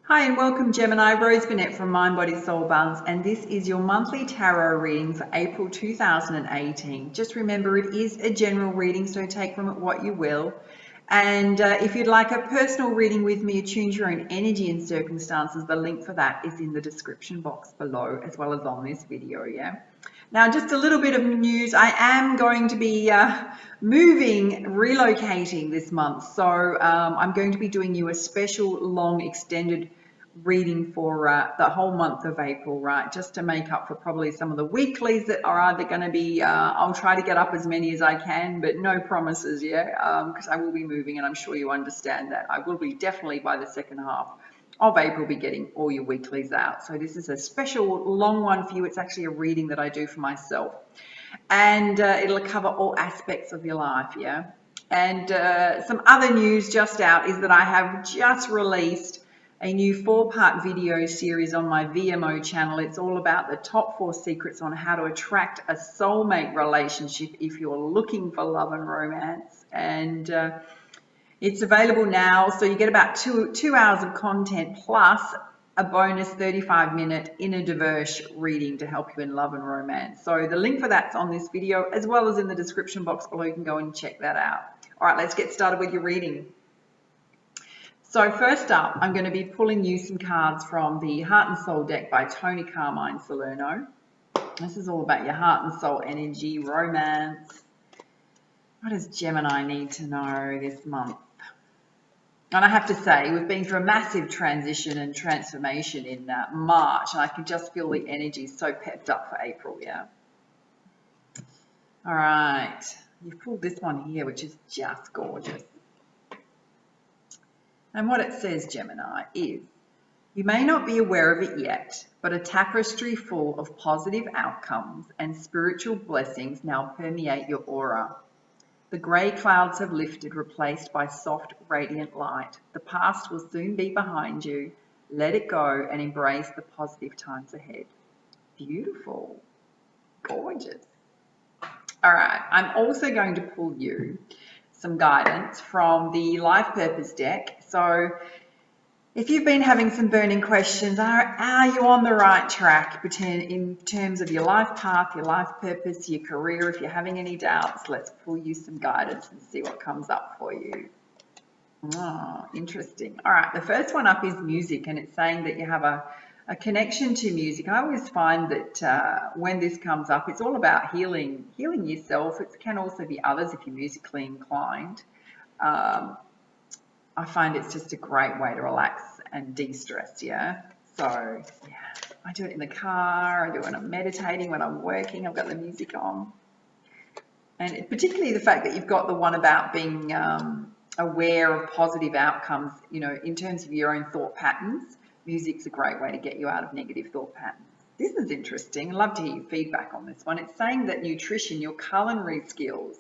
Hi and welcome Gemini, Rose Burnett from Mind, Body, Soul Balance, and this is your monthly tarot reading for April 2018. Just remember it is a general reading, so take from it what you will. And if you'd like a personal reading with me, attune to your own energy and circumstances, the link for that is in the description box below as well as on this video, yeah? Now, just a little bit of news. I am going to be relocating this month. So I'm going to be doing you a special long extended reading for the whole month of April, right? Just to make up for probably some of the weeklies that are either going to be, I'll try to get up as many as I can, but no promises, yeah? Because I will be moving and I'm sure you understand that. I will be definitely by the second half of April be getting all your weeklies out. So this is a special long one for you. It's actually a reading that I do for myself. And it'll cover all aspects of your life, yeah? And some other news just out is that I have just released a new 4-part video series on my VMO channel. It's all about the top 4 secrets on how to attract a soulmate relationship if you're looking for love and romance. And it's available now, so you get about two hours of content plus a bonus 35-minute inner diverse reading to help you in love and romance. So the link for that's on this video as well as in the description box below. You can go and check that out. All right, let's get started with your reading. So first up, I'm going to be pulling you some cards from the Heart and Soul deck by Tony Carmine Salerno. This is all about your heart and soul energy, romance. What does Gemini need to know this month? And I have to say, we've been through a massive transition and transformation in March, and I can just feel the energy so pepped up for April, yeah? All right, you've pulled this one here, which is just gorgeous. And what it says, Gemini, is, you may not be aware of it yet, but a tapestry full of positive outcomes and spiritual blessings now permeate your aura. The grey clouds have lifted, replaced by soft, radiant light. The past will soon be behind you. Let it go and embrace the positive times ahead. Beautiful. Gorgeous. All right, I'm also going to pull you some guidance from the Life Purpose deck. So if you've been having some burning questions, are you on the right track in terms of your life path, your life purpose, your career? If you're having any doubts, let's pull you some guidance and see what comes up for you. Oh, interesting. All right, the first one up is music, and it's saying that you have a connection to music. I always find that when this comes up, it's all about healing yourself. It can also be others if you're musically inclined. I find it's just a great way to relax and de-stress, yeah? So, yeah, I do it in the car, I do it when I'm meditating, when I'm working, I've got the music on. And particularly the fact that you've got the one about being aware of positive outcomes, you know, in terms of your own thought patterns, music's a great way to get you out of negative thought patterns. This is interesting. I'd love to hear your feedback on this one. It's saying that nutrition, your culinary skills,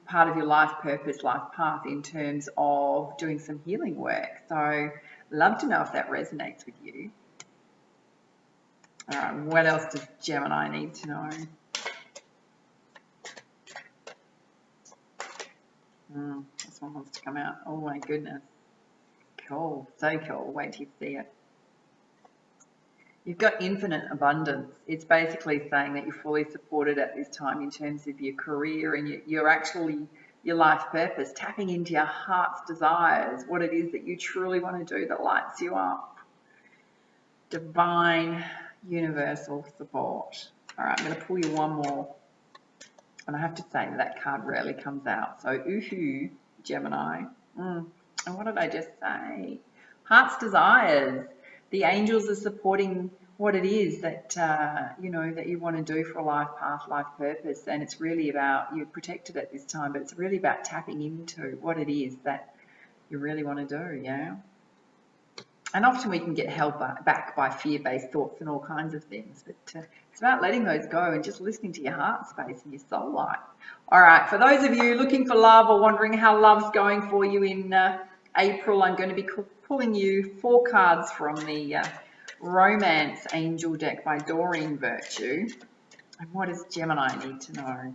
part of your life purpose, life path in terms of doing some healing work. So love to know if that resonates with you. All right, what else does Gemini need to know? This one wants to come out. Oh my goodness. Cool, so cool. Wait till you see it. You've got infinite abundance. It's basically saying that you're fully supported at this time in terms of your career and your life purpose, tapping into your heart's desires, what it is that you truly want to do that lights you up. Divine, universal support. All right, I'm going to pull you one more. And I have to say that card rarely comes out. So, ooh, Gemini. And what did I just say? Heart's desires. The angels are supporting what it is that, that you want to do for a life path, life purpose. And it's really about, you're protected at this time, but it's really about tapping into what it is that you really want to do, yeah? And often we can get held back by fear-based thoughts and all kinds of things. But it's about letting those go and just listening to your heart space and your soul light. All right, for those of you looking for love or wondering how love's going for you in April, I'm going to be pulling you 4 cards from the Romance Angel deck by Doreen Virtue. And what does Gemini need to know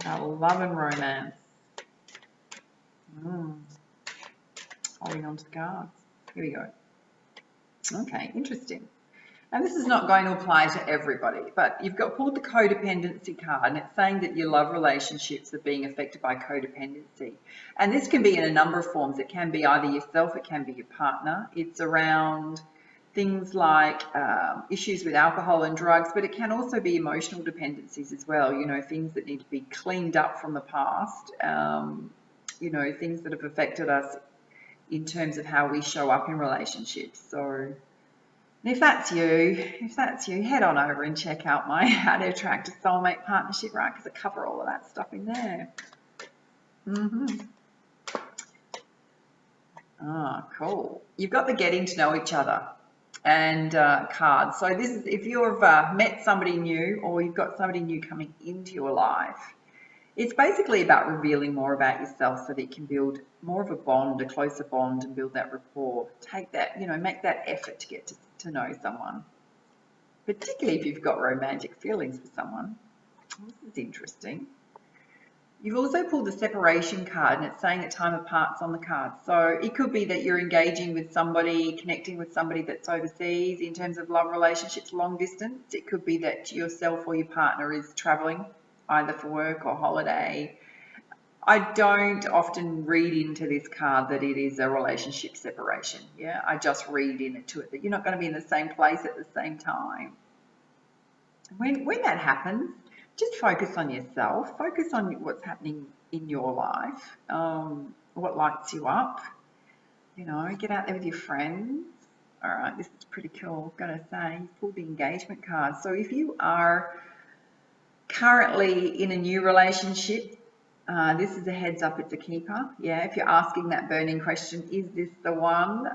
about love and romance? Holding on to the cards. Here we go. Okay, interesting. And this is not going to apply to everybody, but you've got pulled the codependency card, and it's saying that your love relationships are being affected by codependency. And this can be in a number of forms. It can be either yourself, it can be your partner. It's around things like issues with alcohol and drugs, but it can also be emotional dependencies as well, you know, things that need to be cleaned up from the past, you know, things that have affected us in terms of how we show up in relationships. So if that's you, head on over and check out my How to Attract a Soulmate Partnership, right? Because I cover all of that stuff in there. Cool. You've got the getting to know each other and cards. So this is if you've met somebody new or you've got somebody new coming into your life. It's basically about revealing more about yourself so that you can build more of a bond, a closer bond, and build that rapport. Take that, you know, make that effort to get to know someone, particularly if you've got romantic feelings for someone. This is interesting. You've also pulled the separation card, and it's saying that time apart's on the card. So it could be that you're engaging with somebody, connecting with somebody that's overseas in terms of love relationships, long distance. It could be that yourself or your partner is traveling, either for work or holiday. I don't often read into this card that it is a relationship separation. Yeah, I just read into it that you're not going to be in the same place at the same time. When that happens, just focus on yourself. Focus on what's happening in your life, what lights you up. You know, get out there with your friends. All right, this is pretty cool. I've got to say, you pulled the engagement card. So if you are currently in a new relationship, this is a heads up, it's a keeper. Yeah, if you're asking that burning question, is this the one?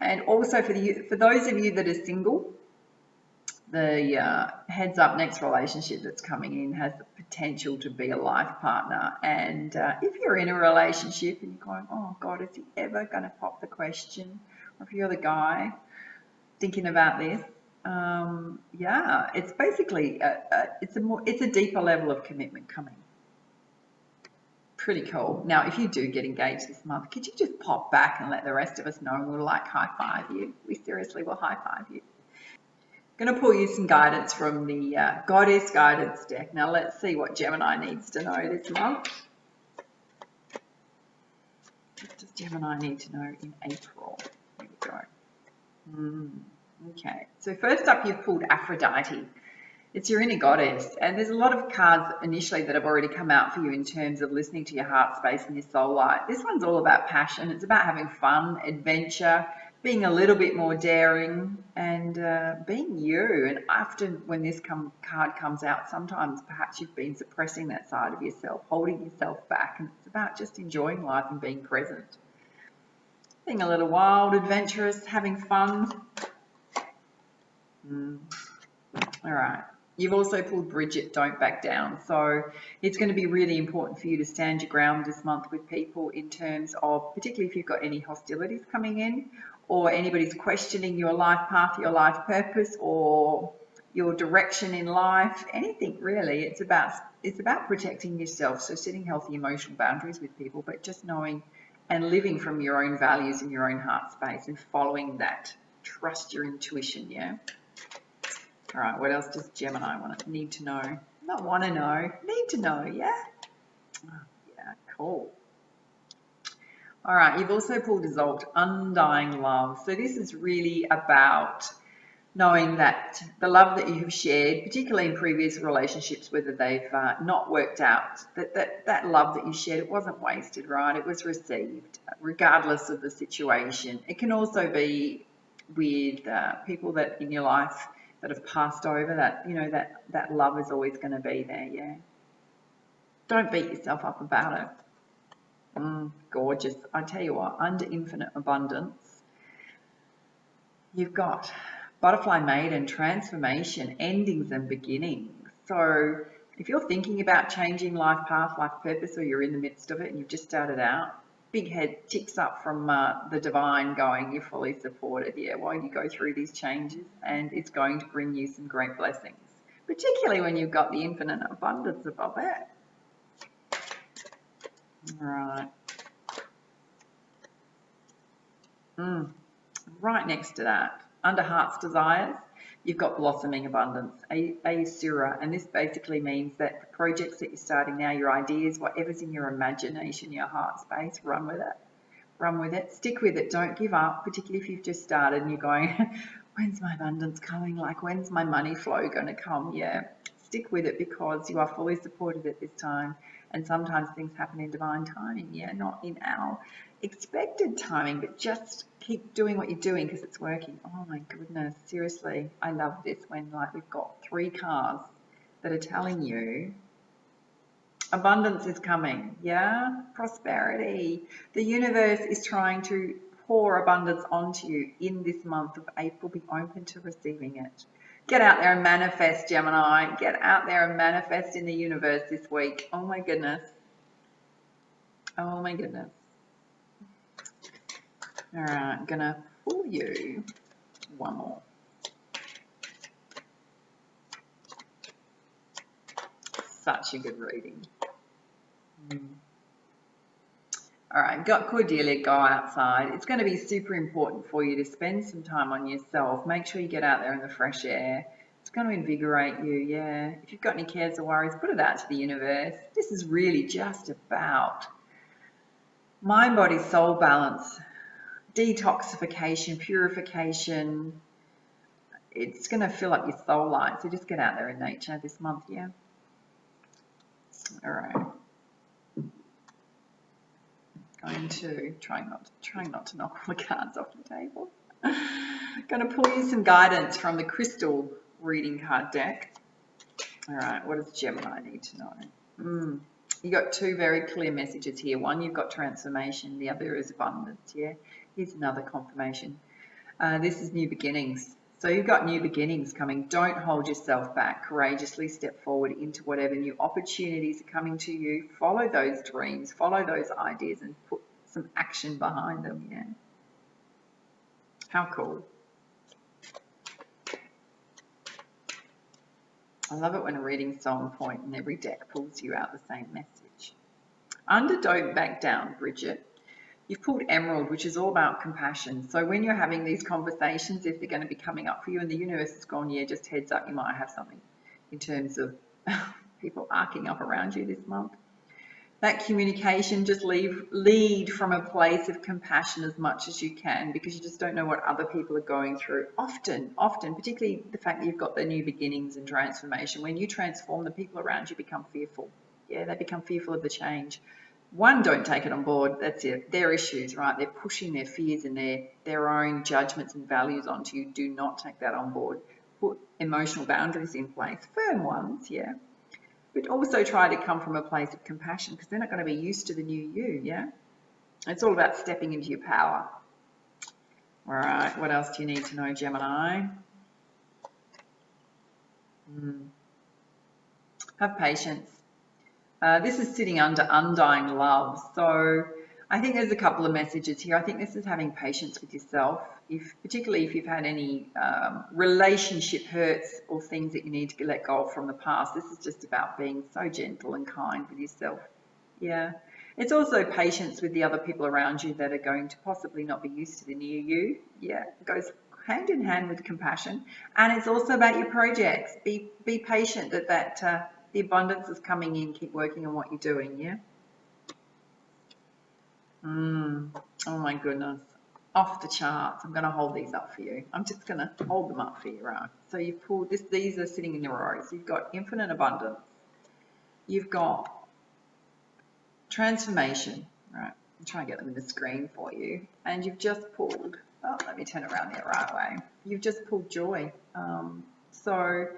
And also for those of you that are single, the heads up next relationship that's coming in has the potential to be a life partner. And if you're in a relationship and you're going, oh God, is he ever going to pop the question? Or if you're the guy thinking about this, yeah, it's basically it's a deeper level of commitment coming. Pretty cool. Now, if you do get engaged this month, could you just pop back and let the rest of us know, and we'll like high five you. We seriously will high five you. I'm going to pull you some guidance from the Goddess Guidance deck. Now, let's see what Gemini needs to know this month. What does Gemini need to know in April? Here we go. Okay, so first up you've pulled Aphrodite. It's your inner goddess, and there's a lot of cards initially that have already come out for you in terms of listening to your heart space and your soul light. This one's all about passion. It's about having fun, adventure, being a little bit more daring, and being you. And often when this card comes out, sometimes perhaps you've been suppressing that side of yourself, holding yourself back, and it's about just enjoying life and being present. Being a little wild, adventurous, having fun. All right. You've also pulled Bridget, don't back down. So it's going to be really important for you to stand your ground this month with people in terms of, particularly if you've got any hostilities coming in or anybody's questioning your life path, your life purpose, or your direction in life, anything really. It's about protecting yourself. So setting healthy emotional boundaries with people, but just knowing and living from your own values and your own heart space and following that. Trust your intuition, yeah? All right, what else does Gemini need to know? Not want to know, need to know, yeah? Oh, yeah, cool. All right, you've also pulled Exalt, Undying Love. So this is really about knowing that the love that you have shared, particularly in previous relationships, whether they've not worked out, that love that you shared, it wasn't wasted, right? It was received, regardless of the situation. It can also be with people that in your life that have passed over, that, you know, that love is always going to be there, yeah? Don't beat yourself up about it. Gorgeous. I tell you what, under infinite abundance, you've got Butterfly Maiden, transformation, endings and beginnings. So if you're thinking about changing life path, life purpose, or you're in the midst of it and you've just started out, big head ticks up from the divine going, you're fully supported, yeah, while you go through these changes, and it's going to bring you some great blessings, particularly when you've got the infinite abundance above it. All right. Right next to that, under Heart's Desires, you've got Blossoming Abundance, Asura, and this basically means that the projects that you're starting now, your ideas, whatever's in your imagination, your heart space, run with it. Run with it, stick with it, don't give up, particularly if you've just started and you're going, when's my abundance coming? Like, when's my money flow going to come? Yeah, stick with it because you are fully supported at this time. And sometimes things happen in divine timing, yeah, not in our expected timing, but just keep doing what you're doing because it's working. Oh my goodness, seriously, I love this when like we've got 3 cards that are telling you abundance is coming, yeah, prosperity. The universe is trying to pour abundance onto you in this month of April. Be open to receiving it. Get out there and manifest, Gemini. Get out there and manifest in the universe this week. Oh my goodness. Oh my goodness. All right, I'm gonna pull you one more. Such a good reading. All right, got Cordelia, go outside. It's going to be super important for you to spend some time on yourself. Make sure you get out there in the fresh air. It's going to invigorate you, yeah. If you've got any cares or worries, put it out to the universe. This is really just about mind, body, soul balance, detoxification, purification. It's going to fill up your soul light. So just get out there in nature this month, yeah. All right. Going to trying not to knock all the cards off the table. Going to pull you some guidance from the crystal reading card deck. All right, what does Gemini need to know? You got 2 very clear messages here. One, you've got transformation. The other is abundance. Yeah, here's another confirmation. This is new beginnings. So you've got new beginnings coming. Don't hold yourself back. Courageously step forward into whatever new opportunities are coming to you. Follow those dreams, follow those ideas and put some action behind them. Yeah. How cool. I love it when a reading's so on point and every deck pulls you out the same message. Under Don't Back Down, Bridget. You've pulled Emerald, which is all about compassion. So when you're having these conversations, if they're going to be coming up for you and the universe has gone, yeah, just heads up, you might have something in terms of people arcing up around you this month. That communication, just lead from a place of compassion as much as you can because you just don't know what other people are going through. Often, particularly the fact that you've got the new beginnings and transformation. When you transform, the people around you become fearful. Yeah, they become fearful of the change. One, don't take it on board. That's it. Their issues, right? They're pushing their fears and their own judgments and values onto you. Do not take that on board. Put emotional boundaries in place. Firm ones, yeah. But also try to come from a place of compassion because they're not going to be used to the new you, yeah? It's all about stepping into your power. All right, what else do you need to know, Gemini? Have patience. This is sitting under undying love. So I think there's a couple of messages here. I think this is having patience with yourself, particularly if you've had any relationship hurts or things that you need to let go of from the past. This is just about being so gentle and kind with yourself. Yeah. It's also patience with the other people around you that are going to possibly not be used to the new you. Yeah, it goes hand in hand with compassion. And it's also about your projects. Be patient that the abundance is coming in. Keep working on what you're doing, yeah? Oh my goodness. Off the charts. I'm going to hold these up for you. I'm just going to hold them up for you, right? So you've pulled this. These are sitting in the rows. You've got infinite abundance. You've got transformation, right? I'm trying to get them in the screen for you. And you've just pulled, oh, let me turn around the right way. You've just pulled joy. So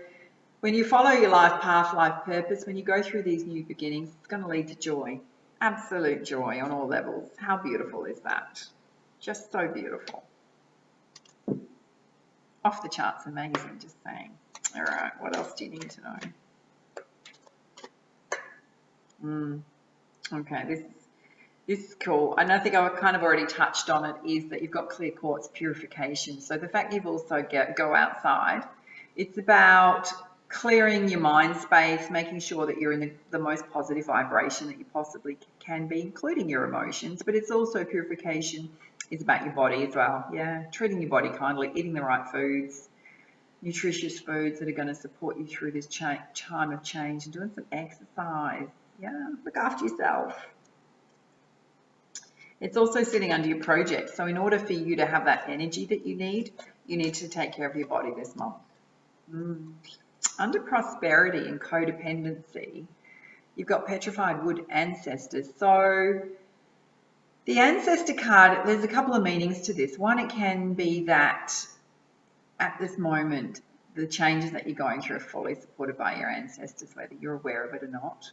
when you follow your life path, life purpose, when you go through these new beginnings, it's going to lead to joy. Absolute joy on all levels. How beautiful is that? Just so beautiful. Off the charts, amazing, just saying. All right, what else do you need to know? Okay, this is cool. And I think I kind of already touched on it, is that you've got clear quartz purification. So the fact you've also go outside, it's about clearing your mind space, making sure that you're in the most positive vibration that you possibly can be, including your emotions, but it's also purification is about your body as well. Yeah, treating your body kindly, eating the right foods, nutritious foods that are going to support you through this time of change, and doing some exercise. Yeah, look after yourself. It's also sitting under your project. So in order for you to have that energy that you need to take care of your body this month. Under prosperity and codependency, you've got petrified wood ancestors. So the ancestor card, there's a couple of meanings to this. One, it can be that at this moment, the changes that you're going through are fully supported by your ancestors, whether you're aware of it or not.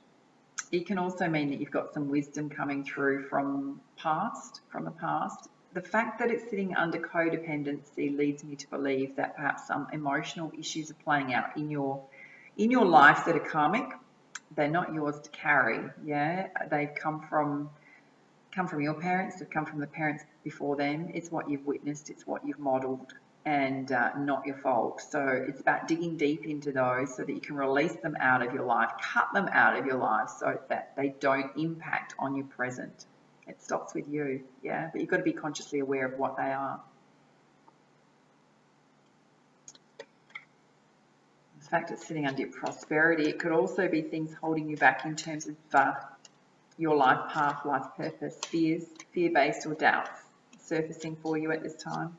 It can also mean that you've got some wisdom coming through from the past. The fact that it's sitting under codependency leads me to believe that perhaps some emotional issues are playing out in your life that are karmic. They're not yours to carry. Yeah, they've come from your parents. They've come from the parents before them. It's what you've witnessed. It's what you've modelled, and not your fault. So it's about digging deep into those so that you can release them out of your life, cut them out of your life so that they don't impact on your present. It stops with you, yeah, but you've got to be consciously aware of what they are. The fact it's sitting under your prosperity, it could also be things holding you back in terms of your life path, life purpose, fear-based or doubts surfacing for you at this time.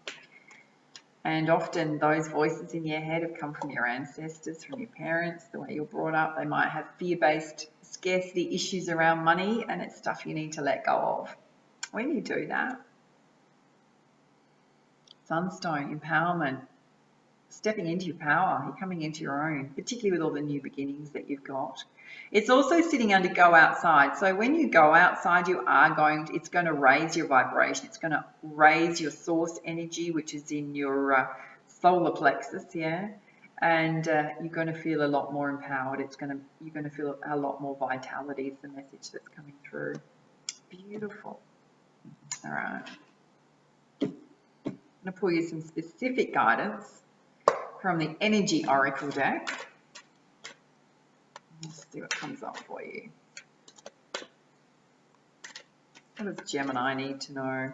And often those voices in your head have come from your ancestors, from your parents, the way you're brought up. They might have fear-based scarcity issues around money, and it's stuff you need to let go of. When you do that, Sunstone, empowerment, stepping into your power, you're coming into your own, particularly with all the new beginnings that you've got. It's also sitting under go outside. So when you go outside, it's going to raise your vibration. It's going to raise your source energy, which is in your solar plexus, yeah. And you're going to feel a lot more empowered. You're going to feel a lot more vitality is the message that's coming through. Beautiful. All right. I'm going to pull you some specific guidance from the Energy Oracle deck. Let's see what comes up for you. What does Gemini need to know?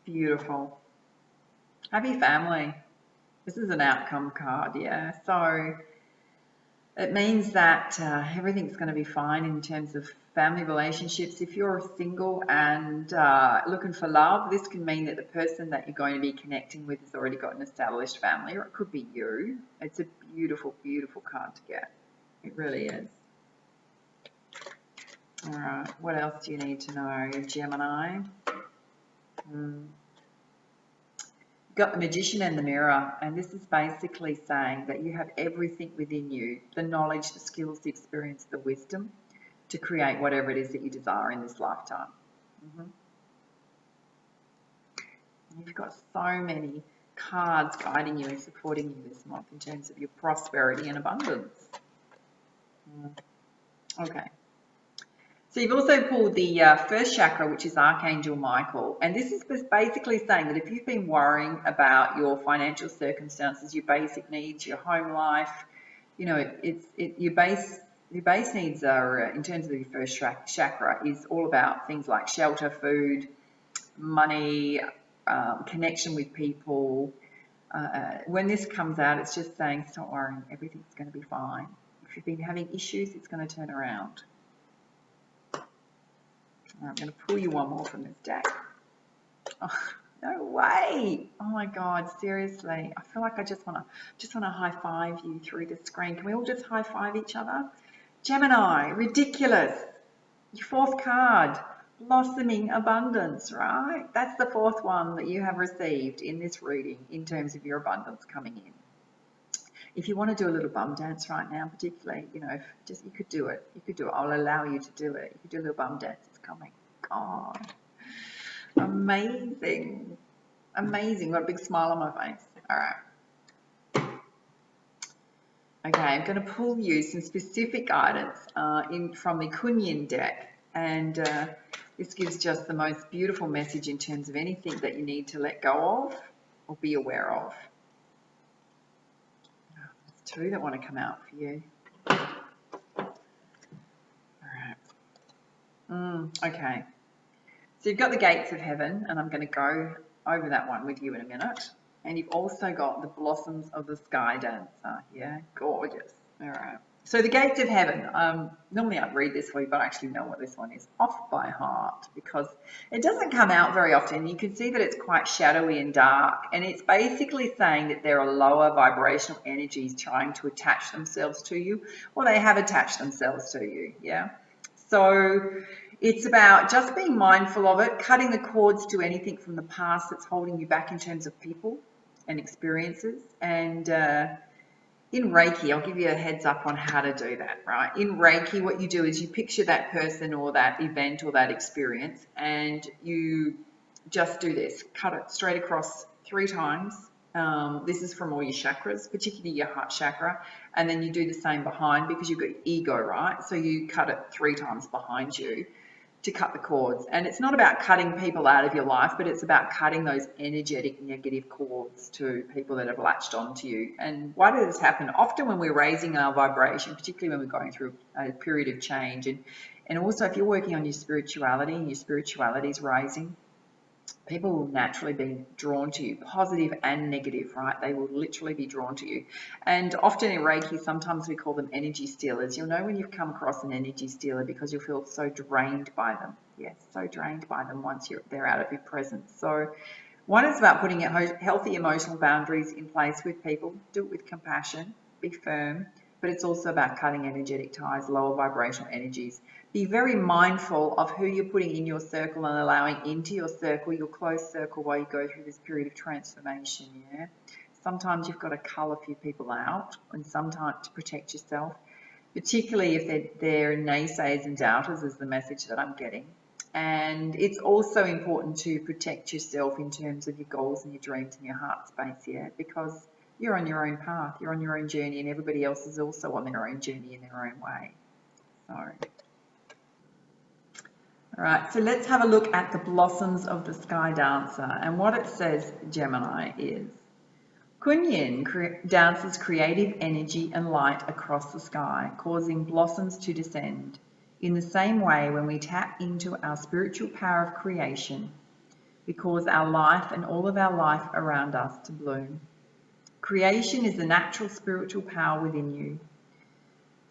Beautiful. Happy family. This is an outcome card, yeah. So it means that everything's going to be fine in terms of family relationships. If you're single and looking for love, this can mean that the person that you're going to be connecting with has already got an established family, or it could be you. It's a beautiful, beautiful card to get. It really is. All right, what else do you need to know, Gemini? You've got the Magician and the Mirror, and this is basically saying that you have everything within you, the knowledge, the skills, the experience, the wisdom, to create whatever it is that you desire in this lifetime. You've got so many cards guiding you and supporting you this month in terms of your prosperity and abundance. Okay. So you've also pulled the first chakra, which is Archangel Michael. And this is basically saying that if you've been worrying about your financial circumstances, your basic needs, your home life, you know, your base needs are, in terms of your first chakra, is all about things like shelter, food, money, connection with people. When this comes out, it's just saying, stop worrying, everything's going to be fine. If you've been having issues, it's going to turn around. I'm going to pull you one more from this deck. Oh, no way! Oh my God, seriously. I feel like I just want to high five you through the screen. Can we all just high five each other? Gemini, ridiculous. Your fourth card, blossoming abundance, right? That's the fourth one that you have received in this reading in terms of your abundance coming in. If you want to do a little bum dance right now, particularly, you know, you could do it. You could do it. I'll allow you to do it. You could do a little bum dance. It's coming. God, amazing, amazing. Got a big smile on my face. All right. Okay, I'm going to pull you some specific guidance from the Kunyin deck, and this gives just the most beautiful message in terms of anything that you need to let go of or be aware of. Two that want to come out for you. All right. Okay. So you've got the gates of heaven, and I'm going to go over that one with you in a minute. And you've also got the blossoms of the sky dancer. Yeah, gorgeous. All right. So the gates of heaven. Normally I'd read this for you, but I actually know what this one is off by heart because it doesn't come out very often. You can see that it's quite shadowy and dark, and it's basically saying that there are lower vibrational energies trying to attach themselves to you, or they have attached themselves to you. Yeah. So it's about just being mindful of it, cutting the cords to anything from the past that's holding you back in terms of people and experiences. And in Reiki, I'll give you a heads up on how to do that, right? In Reiki, what you do is you picture that person or that event or that experience, and you just do this. Cut it straight across 3 times. This is from all your chakras, particularly your heart chakra, and then you do the same behind because you've got ego, right? So you cut it 3 times behind you to cut the cords. And it's not about cutting people out of your life, but it's about cutting those energetic negative cords to people that have latched onto you. And why does this happen? Often when we're raising our vibration, particularly when we're going through a period of change, and also if you're working on your spirituality and your spirituality is rising, people will naturally be drawn to you, positive and negative, right? They will literally be drawn to you. And often in Reiki, sometimes we call them energy stealers. You'll know when you've come across an energy stealer because you'll feel so drained by them. Yes, so drained by them once they're out of your presence. So one is about putting healthy emotional boundaries in place with people. Do it with compassion, be firm, but it's also about cutting energetic ties, lower vibrational energies. Be very mindful of who you're putting in your circle and allowing into your circle, your close circle, while you go through this period of transformation. Yeah. Sometimes you've got to cull a few people out, and sometimes to protect yourself, particularly if they're naysayers and doubters, is the message that I'm getting. And it's also important to protect yourself in terms of your goals and your dreams and your heart space, yeah, because you're on your own path, you're on your own journey, and everybody else is also on their own journey in their own way. Sorry. All right, so let's have a look at the blossoms of the sky dancer. And what it says, Gemini, is Kunyin dances creative energy and light across the sky, causing blossoms to descend. In the same way, when we tap into our spiritual power of creation, we cause our life and all of our life around us to bloom. Creation is the natural spiritual power within you.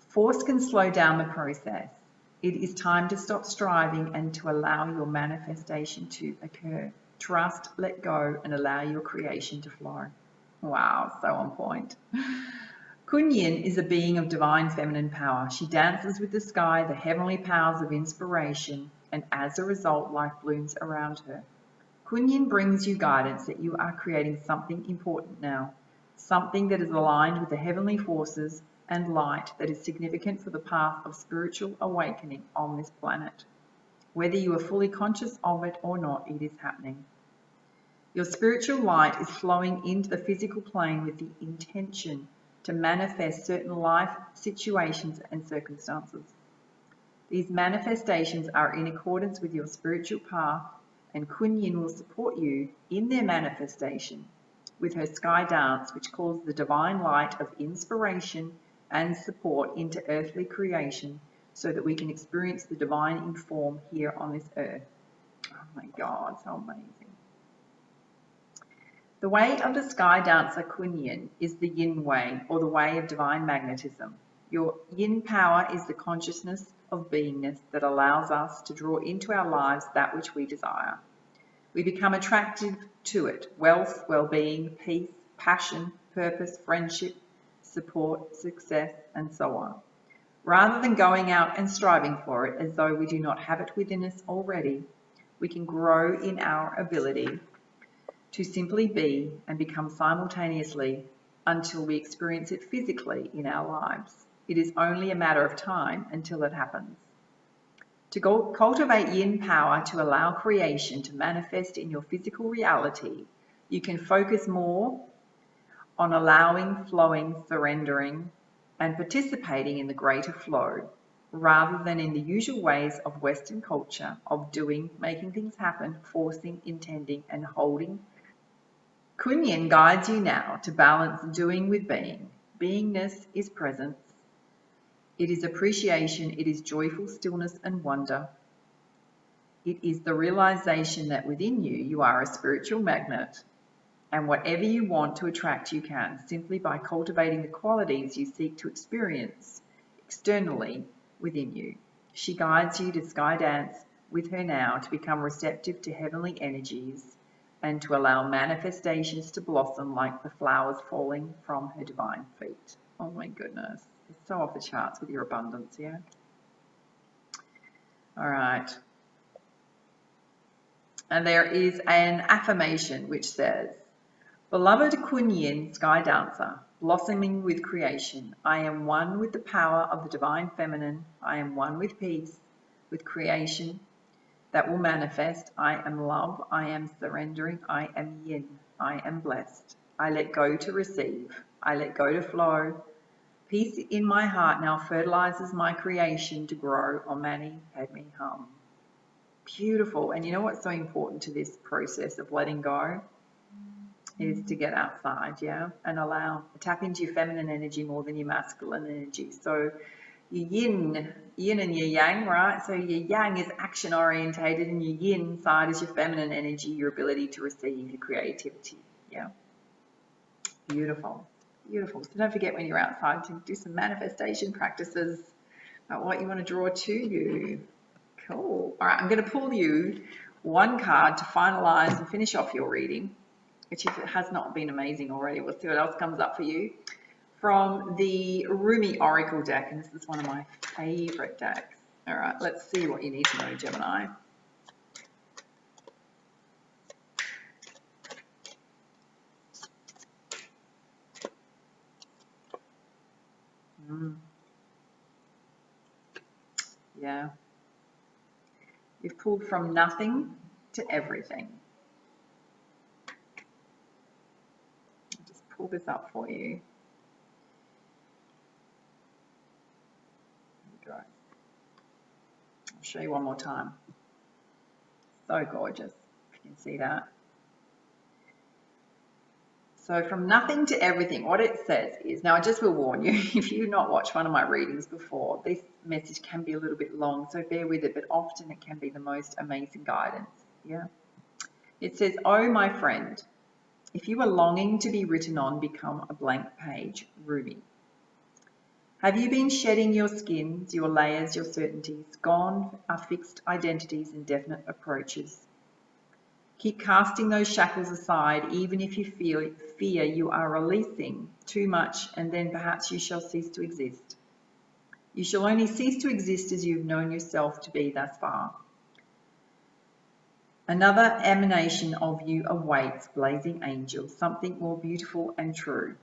Force can slow down the process. It is time to stop striving and to allow your manifestation to occur. Trust, let go, and allow your creation to flow. Wow, so on point. Kunyin is a being of divine feminine power. She dances with the sky, the heavenly powers of inspiration, and as a result, life blooms around her. Kunyin brings you guidance that you are creating something important now, something that is aligned with the heavenly forces and light that is significant for the path of spiritual awakening on this planet. Whether you are fully conscious of it or not, it is happening. Your spiritual light is flowing into the physical plane with the intention to manifest certain life situations and circumstances. These manifestations are in accordance with your spiritual path, and Kunyin will support you in their manifestation with her sky dance, which calls the divine light of inspiration and support into earthly creation so that we can experience the divine in form here on this earth. Oh my God, so amazing. The way of the sky dancer Kunyin is the yin way, or the way of divine magnetism. Your yin power is the consciousness of beingness that allows us to draw into our lives that which we desire. We become attracted to it: wealth, well-being, peace, passion, purpose, friendship, support, success, and so on. Rather than going out and striving for it as though we do not have it within us already, we can grow in our ability to simply be and become simultaneously until we experience it physically in our lives. It is only a matter of time until it happens. To cultivate yin power to allow creation to manifest in your physical reality, you can focus more on allowing, flowing, surrendering, and participating in the greater flow, rather than in the usual ways of Western culture of doing, making things happen, forcing, intending, and holding. Kunyin guides you now to balance doing with being. Beingness is presence. It is appreciation. It is joyful stillness and wonder. It is the realization that within you, you are a spiritual magnet, and whatever you want to attract, you can, simply by cultivating the qualities you seek to experience externally within you. She guides you to skydance with her now, to become receptive to heavenly energies and to allow manifestations to blossom like the flowers falling from her divine feet. Oh my goodness. It's so off the charts with your abundance, yeah? All right. And there is an affirmation which says, Beloved Kunyin Sky Dancer, blossoming with creation, I am one with the power of the divine feminine. I am one with peace, with creation that will manifest. I am love. I am surrendering. I am yin. I am blessed. I let go to receive. I let go to flow. Peace in my heart now fertilizes my creation to grow. Om Mani Padme Hum. Beautiful. And you know what's so important to this process of letting go is to get outside, yeah, and tap into your feminine energy more than your masculine energy. So your yin and your yang, right? So your yang is action orientated and your yin side is your feminine energy, your ability to receive, your creativity, yeah. Beautiful, beautiful. So don't forget when you're outside to do some manifestation practices about what you want to draw to you. Cool. All right, I'm going to pull you one card to finalize and finish off your reading, which if it has not been amazing already, we'll see what else comes up for you, from the Rumi Oracle deck, and this is one of my favorite decks. All right, let's see what you need to know, Gemini. Yeah. You've pulled from nothing to everything. I'll just pull this up for you. There we go. I'll show you one more time. So gorgeous, if you can see that. So from nothing to everything, what it says is, now I just will warn you, if you've not watched one of my readings before, this message can be a little bit long, so bear with it, but often it can be the most amazing guidance, yeah? It says, oh, my friend, if you are longing to be written on, become a blank page, Rumi. Have you been shedding your skins, your layers, your certainties? Gone are fixed identities and definite approaches. Keep casting those shackles aside, even if you fear you are releasing too much, and then perhaps you shall cease to exist. You shall only cease to exist as you've known yourself to be thus far. Another emanation of you awaits, blazing angel, something more beautiful and true.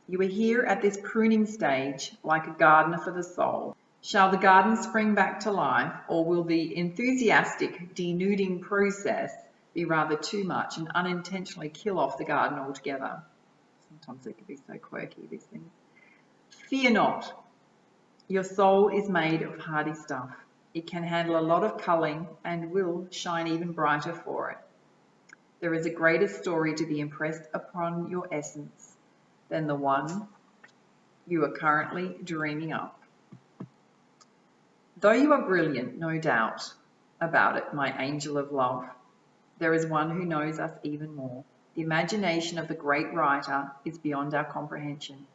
You are here at this pruning stage, like a gardener for the soul. Shall the garden spring back to life, or will the enthusiastic denuding process be rather too much and unintentionally kill off the garden altogether? Sometimes they can be so quirky, these things. Fear not. Your soul is made of hardy stuff. It can handle a lot of culling and will shine even brighter for it. There is a greater story to be impressed upon your essence than the one you are currently dreaming up. Though you are brilliant, no doubt about it, my angel of love, there is one who knows us even more. The imagination of the great writer is beyond our comprehension.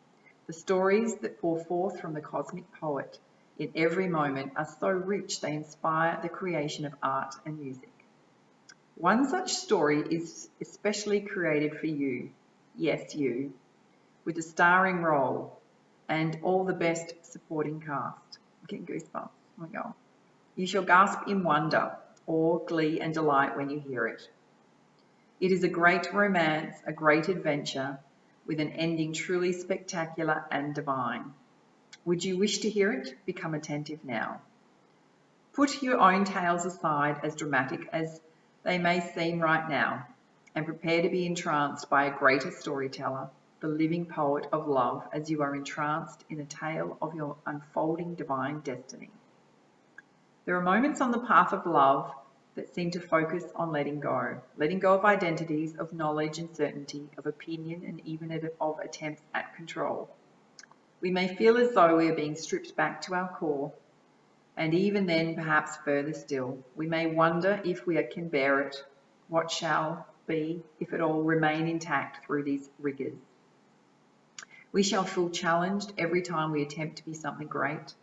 The stories that pour forth from the cosmic poet in every moment are so rich they inspire the creation of art and music. One such story is especially created for you, yes, you, with a starring role and all the best supporting cast. I'm getting goosebumps. Oh my God. You shall gasp in wonder, awe, glee, and delight when you hear it. It is a great romance, a great adventure, with an ending truly spectacular and divine. Would you wish to hear it? Become attentive now. Put your own tales aside, as dramatic as they may seem right now, and prepare to be entranced by a greater storyteller, the living poet of love, as you are entranced in a tale of your unfolding divine destiny. There are moments on the path of love that seem to focus on letting go of identities, of knowledge and certainty, of opinion, and even of attempts at control. We may feel as though we are being stripped back to our core, And even then, perhaps further still, we may wonder if we can bear it. What shall be, if it all remain intact through these rigours? We shall feel challenged every time we attempt to be something great,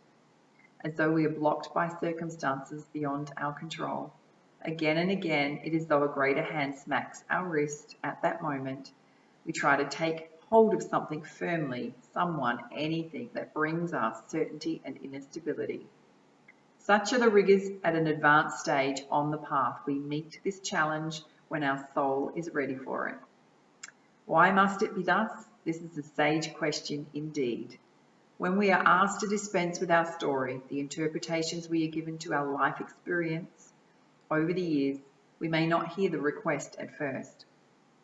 as though we are blocked by circumstances beyond our control. Again and again, it is though a greater hand smacks our wrist at that moment. We try to take hold of something firmly, someone, anything that brings us certainty and inner stability. Such are the rigours at an advanced stage on the path. We meet this challenge when our soul is ready for it. Why must it be thus? This is a sage question indeed. When we are asked to dispense with our story, the interpretations we are given to our life experience over the years, we may not hear the request at first.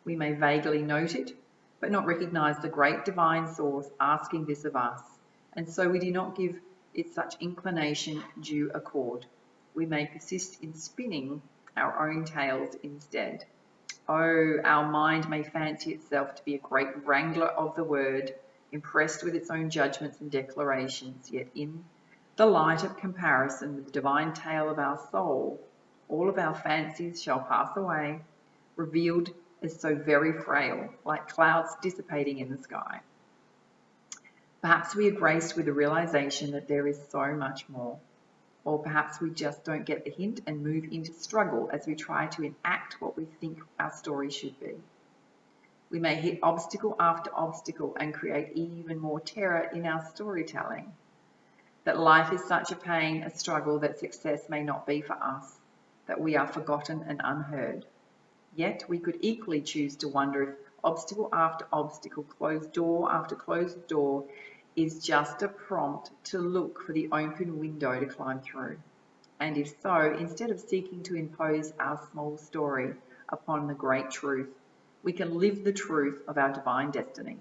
We may vaguely note it, but not recognize the great divine source asking this of us, and so we do not give it such inclination due accord. We may persist in spinning our own tales instead. Oh, our mind may fancy itself to be a great wrangler of the word, impressed with its own judgments and declarations, yet in the light of comparison with the divine tale of our soul, all of our fancies shall pass away, revealed as so very frail, like clouds dissipating in the sky. Perhaps we are graced with the realization that there is so much more. Or perhaps we just don't get the hint and move into struggle as we try to enact what we think our story should be. We may hit obstacle after obstacle and create even more terror in our storytelling. That life is such a pain, a struggle, that success may not be for us, that we are forgotten and unheard. Yet we could equally choose to wonder if obstacle after obstacle, closed door after closed door, is just a prompt to look for the open window to climb through. And if so, instead of seeking to impose our small story upon the great truth, we can live the truth of our divine destiny.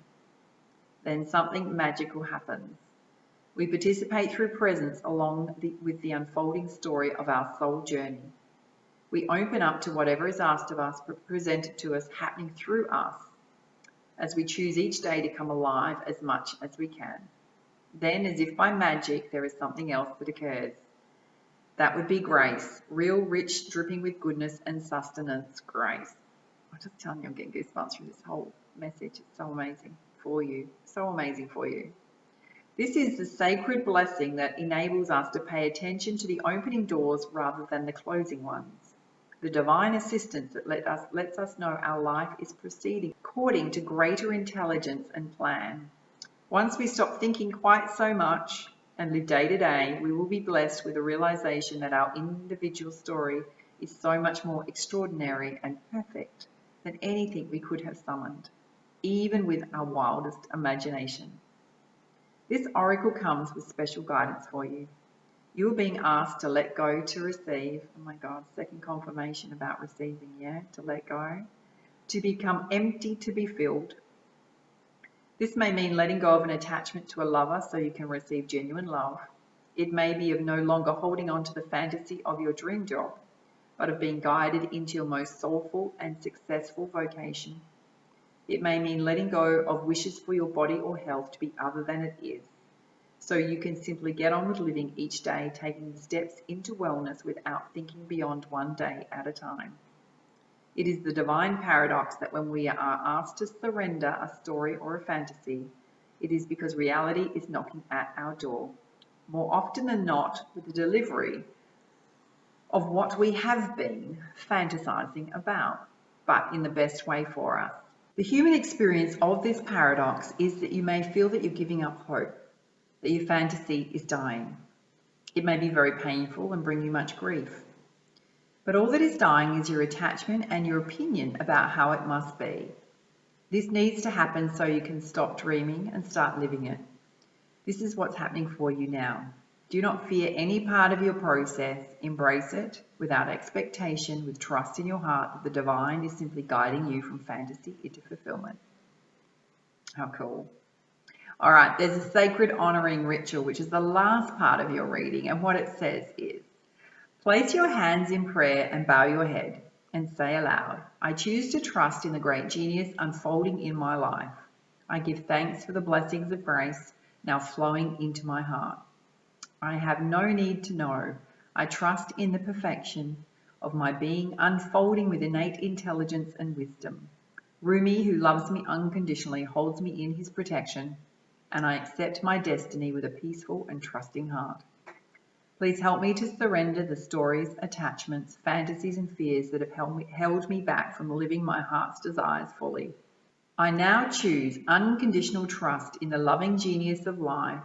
Then something magical happens. We participate through presence with the unfolding story of our soul journey. We open up to whatever is asked of us, presented to us, happening through us, as we choose each day to come alive as much as we can. Then, as if by magic, there is something else that occurs. That would be grace, real, rich, dripping with goodness and sustenance grace. I'm just telling you, I'm getting goosebumps from this whole message. It's so amazing for you, so amazing for you. This is the sacred blessing that enables us to pay attention to the opening doors rather than the closing ones. The divine assistance that lets us know our life is proceeding according to greater intelligence and plan. Once we stop thinking quite so much and live day to day, we will be blessed with a realization that our individual story is so much more extraordinary and perfect than anything we could have summoned, even with our wildest imagination. This oracle comes with special guidance for you. You are being asked to let go to receive. Oh my God, second confirmation about receiving, yeah? To let go. To become empty to be filled. This may mean letting go of an attachment to a lover so you can receive genuine love. It may be of no longer holding on to the fantasy of your dream job, but of being guided into your most soulful and successful vocation. It may mean letting go of wishes for your body or health to be other than it is, so you can simply get on with living each day, taking steps into wellness without thinking beyond one day at a time. It is the divine paradox that when we are asked to surrender a story or a fantasy, it is because reality is knocking at our door, more often than not with the delivery of what we have been fantasizing about, but in the best way for us. The human experience of this paradox is that you may feel that you're giving up hope, that your fantasy is dying. It may be very painful and bring you much grief. But all that is dying is your attachment and your opinion about how it must be. This needs to happen so you can stop dreaming and start living it. This is what's happening for you now. Do not fear any part of your process. Embrace it without expectation, with trust in your heart that the divine is simply guiding you from fantasy into fulfillment. How cool. All right, there's a sacred honoring ritual, which is the last part of your reading. And what it says is, place your hands in prayer and bow your head and say aloud, I choose to trust in the great genius unfolding in my life. I give thanks for the blessings of grace now flowing into my heart. I have no need to know. I trust in the perfection of my being unfolding with innate intelligence and wisdom. Rumi, who loves me unconditionally, holds me in his protection, and I accept my destiny with a peaceful and trusting heart. Please help me to surrender the stories, attachments, fantasies, and fears that have held me back from living my heart's desires fully. I now choose unconditional trust in the loving genius of life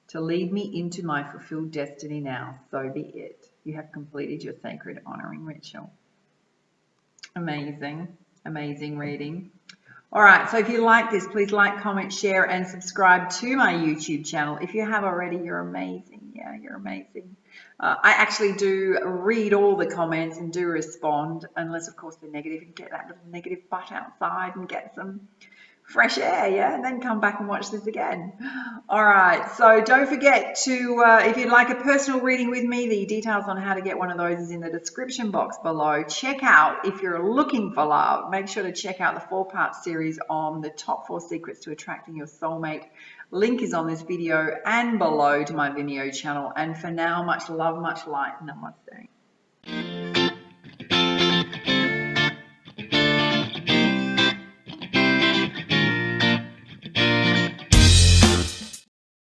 to lead me into my fulfilled destiny now. So be it. You have completed your sacred honoring ritual. Amazing, amazing reading. All right, so if you like this, please like, comment, share, and subscribe to my YouTube channel. If you have already, you're amazing. Yeah, you're amazing. I actually do read all the comments and do respond, unless, of course, they're negative. You can get that little negative butt outside and get some fresh air, yeah, and then come back and watch this again. All right, so don't forget to, if you'd like a personal reading with me, the details on how to get one of those is in the description box below. Check out, if you're looking for love, make sure to check out the 4-part series on the top 4 secrets to attracting your soulmate. Link is on this video and below to my Vimeo channel. And for now, much love, much light. Namaste.